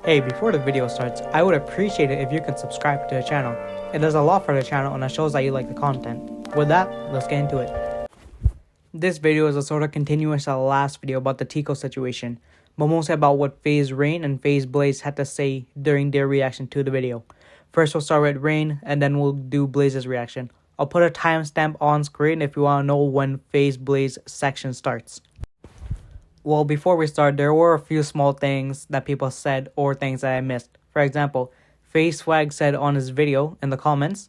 Hey, before the video starts, I would appreciate it if you could subscribe to the channel. It does a lot for the channel and it shows that you like the content. With that, let's get into it. This video is a sort of continuous to the last video about the Teeqo situation, but mostly about what Faze Rain and Faze Blaze had to say during their reaction to the video. First we'll start with Rain and then we'll do Blaze's reaction. I'll put a timestamp on screen if you want to know when Faze Blaze section starts. Well, before we start, there were a few small things that people said or things that I missed. For example, Face Swag said on his video in the comments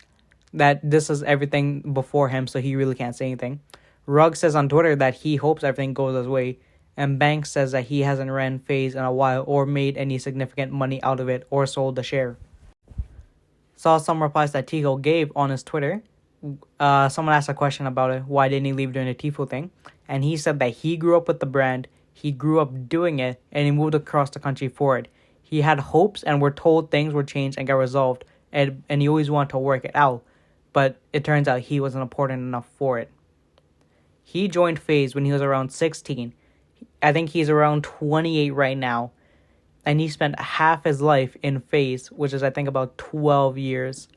that this is everything before him, so he really can't say anything. Rug says on Twitter that he hopes everything goes his way. And Banks says that he hasn't ran Faze in a while or made any significant money out of it or sold the share. Saw some replies that Teeqo gave on his Twitter. Someone asked a question about it. Why didn't he leave during the Tifo thing? And he said that he grew up with the brand. He grew up doing it, and he moved across the country for it. He had hopes and were told things would change and get resolved, and he always wanted to work it out. But it turns out he wasn't important enough for it. He joined Faze when he was around 16. I think he's around 28 right now. And he spent half his life in Faze, which is I think about 12 years,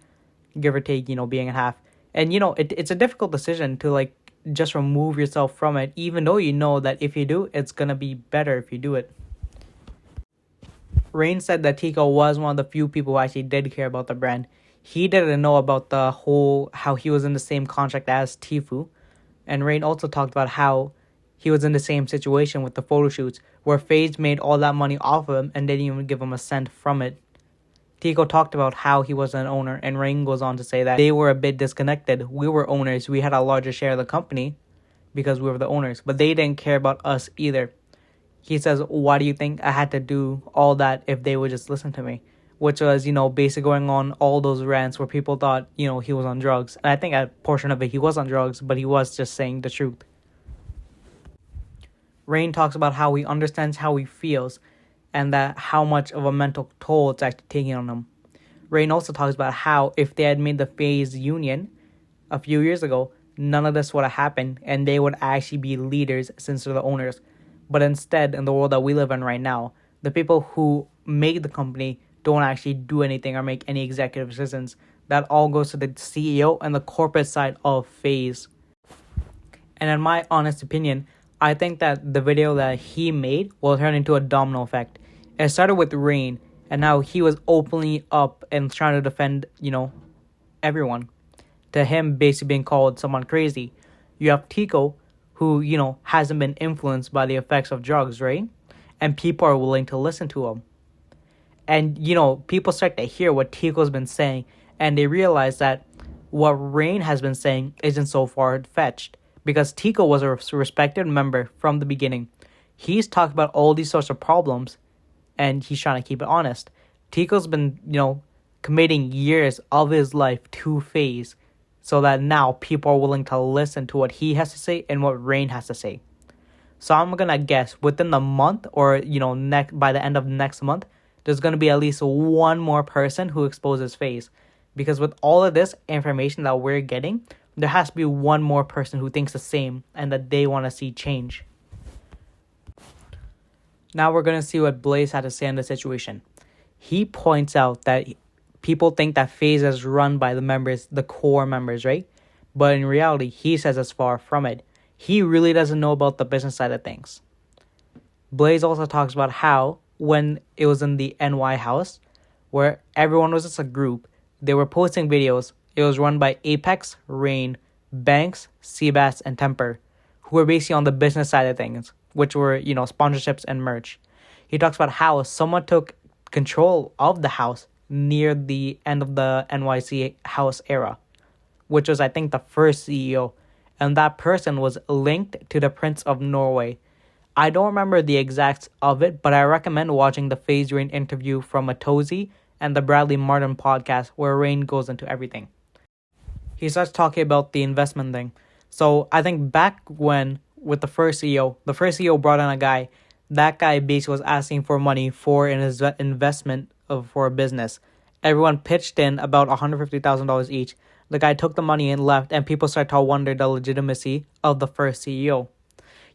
give or take, being in half. And, it's a difficult decision to, just remove yourself from it, even though you know that if you do, it's going to be better if you do it. Rain said that Teeqo was one of the few people who actually did care about the brand. He didn't know about the whole, how he was in the same contract as Tfue. And Rain also talked about how he was in the same situation with the photo shoots, where Faze made all that money off of him and didn't even give him a cent from it. Teeqo talked about how he was an owner, and Rain goes on to say that they were a bit disconnected. We were owners. We had a larger share of the company because we were the owners, but they didn't care about us either. He says, why do you think I had to do all that if they would just listen to me? Which was, basically going on all those rants where people thought, he was on drugs. And I think a portion of it, he was on drugs, but he was just saying the truth. Rain talks about how he understands how he feels and that how much of a mental toll it's actually taking on him. Rain also talks about how if they had made the Faze union a few years ago, none of this would have happened and they would actually be leaders since they're the owners. But instead, in the world that we live in right now, the people who make the company don't actually do anything or make any executive decisions. That all goes to the CEO and the corporate side of Faze. And in my honest opinion, I think that the video that he made will turn into a domino effect. It started with Rain, and now he was openly up and trying to defend, everyone. To him basically being called someone crazy. You have Teeqo, who, hasn't been influenced by the effects of drugs, right? And people are willing to listen to him. And, people start to hear what Teeqo's been saying, and they realize that what Rain has been saying isn't so far-fetched. Because Teeqo was a respected member from the beginning. He's talked about all these sorts of problems, and he's trying to keep it honest. Teeqo's been, committing years of his life to Faze, so that now people are willing to listen to what he has to say and what Rain has to say. So I'm gonna guess within the month, or by the end of next month, there's gonna be at least one more person who exposes Faze, because with all of this information that we're getting, there has to be one more person who thinks the same and that they want to see change. Now we're going to see what Blaze had to say on the situation. He points out that people think that Faze is run by the members, the core members, right? But in reality, he says it's far from it. He really doesn't know about the business side of things. Blaze also talks about how when it was in the NY house, where everyone was just a group, they were posting videos. It was run by Apex, Rain, Banks, Seabass, and Temper, who were basically on the business side of things, which were, sponsorships and merch. He talks about how someone took control of the house near the end of the NYC house era, which was, I think, the first CEO, and that person was linked to the Prince of Norway. I don't remember the exacts of it, but I recommend watching the Faze Rain interview from Matozi and the Bradley Martin podcast, where Rain goes into everything. He starts talking about the investment thing. So I think back when, with the first CEO brought in a guy. That guy basically was asking for money for an investment for a business. Everyone pitched in about $150,000 each. The guy took the money and left, and people started to wonder the legitimacy of the first CEO.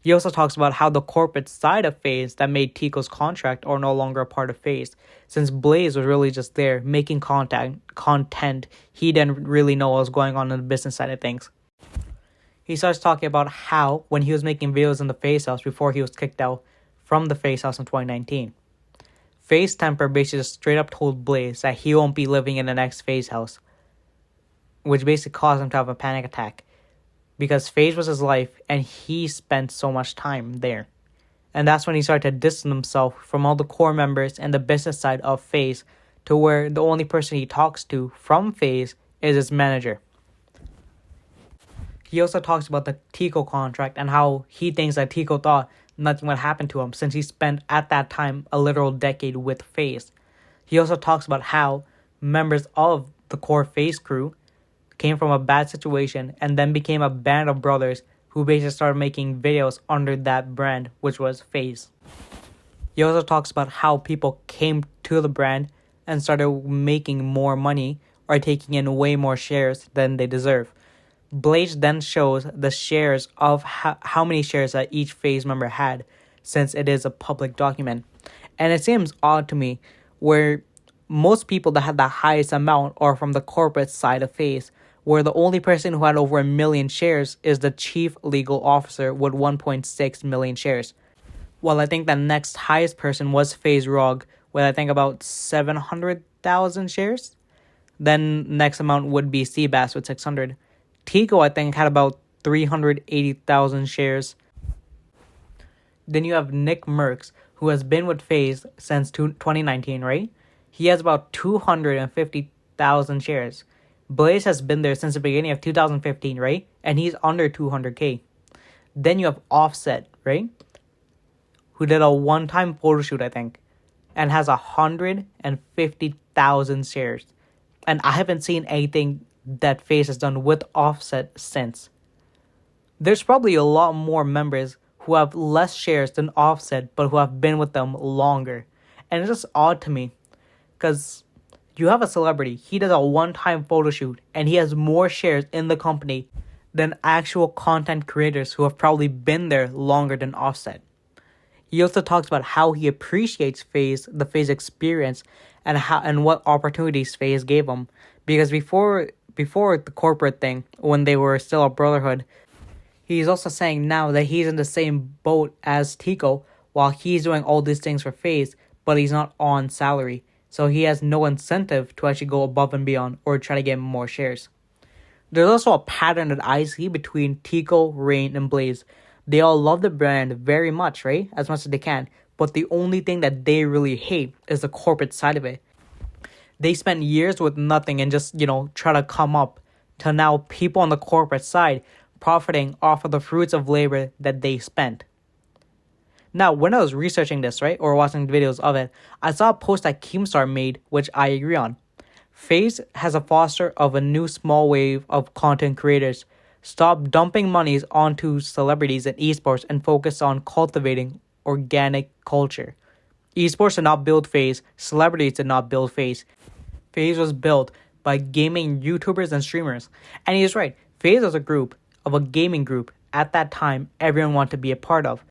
He also talks about how the corporate side of Faze that made Teeqo's contract are no longer a part of Faze, since Blaze was really just there making content. He didn't really know what was going on in the business side of things. He starts talking about how, when he was making videos in the Faze house before he was kicked out from the Faze house in 2019, Faze Temper basically just straight up told Blaze that he won't be living in the next Faze house, which basically caused him to have a panic attack, because Faze was his life and he spent so much time there. And that's when he started to distance himself from all the core members and the business side of Faze, to where the only person he talks to from Faze is his manager. He also talks about the Teeqo contract and how he thinks that Teeqo thought nothing would happen to him since he spent at that time a literal decade with Faze. He also talks about how members of the core Faze crew came from a bad situation and then became a band of brothers who basically started making videos under that brand, which was Faze. He also talks about how people came to the brand and started making more money or taking in way more shares than they deserve. Blaze then shows the shares of how many shares that each Faze member had, since it is a public document. And it seems odd to me where most people that had the highest amount are from the corporate side of Faze, where the only person who had over 1 million shares is the chief legal officer with 1.6 million shares. Well, I think the next highest person was Faze Rog with I think about 700,000 shares. Then next amount would be Seabass with 600. Teeqo, I think, had about 380,000 shares. Then you have Nick Merckx, who has been with Faze since 2019, right? He has about 250,000 shares. Blaze has been there since the beginning of 2015, right? And he's under 200k. Then you have Offset, right? Who did a one-time photo shoot, I think, and has 150,000 shares. And I haven't seen anything that Faze has done with Offset since. There's probably a lot more members who have less shares than Offset, but who have been with them longer. And it's just odd to me, because you have a celebrity, he does a one-time photo shoot, and he has more shares in the company than actual content creators who have probably been there longer than Offset. He also talks about how he appreciates Faze, the Faze experience, and what opportunities Faze gave him. Because before the corporate thing, when they were still a brotherhood, he's also saying now that he's in the same boat as Teeqo while he's doing all these things for Faze, but he's not on salary. So he has no incentive to actually go above and beyond or try to get more shares. There's also a pattern that I see between Teeqo, Rain, and Blaze. They all love the brand very much, right? As much as they can. But the only thing that they really hate is the corporate side of it. They spent years with nothing and just, try to come up to now people on the corporate side profiting off of the fruits of labor that they spent. Now, when I was researching this, right, or watching videos of it, I saw a post that Keemstar made, which I agree on. Faze has a foster of a new small wave of content creators. Stop dumping monies onto celebrities and esports and focus on cultivating organic culture. Esports did not build Faze. Celebrities did not build Faze. Faze was built by gaming YouTubers and streamers. And he's right. Faze was a gaming group at that time everyone wanted to be a part of.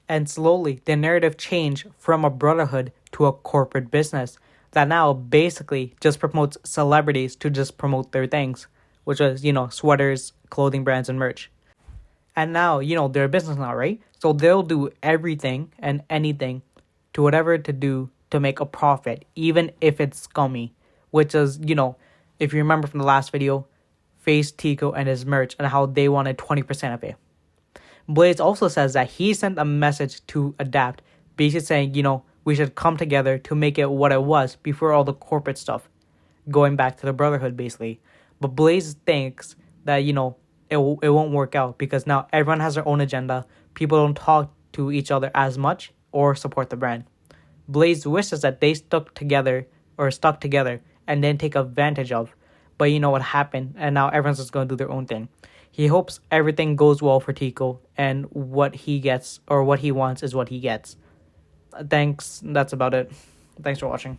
And slowly, the narrative changed from a brotherhood to a corporate business that now basically just promotes celebrities to just promote their things, which was, sweaters, clothing brands, and merch. And now, they're a business now, right? So they'll do everything and anything to whatever to do to make a profit, even if it's scummy, which is, if you remember from the last video, Faze, Teeqo, and his merch and how they wanted 20% of it. Blaze also says that he sent a message to Adapt, basically saying, we should come together to make it what it was before all the corporate stuff, going back to the brotherhood, basically. But Blaze thinks that, it won't work out because now everyone has their own agenda. People don't talk to each other as much or support the brand. Blaze wishes that they stuck together and then take advantage of. But you know what happened, and now everyone's just going to do their own thing. He hopes everything goes well for Teeqo, and what he gets or what he wants is what he gets. Thanks. That's about it. Thanks for watching.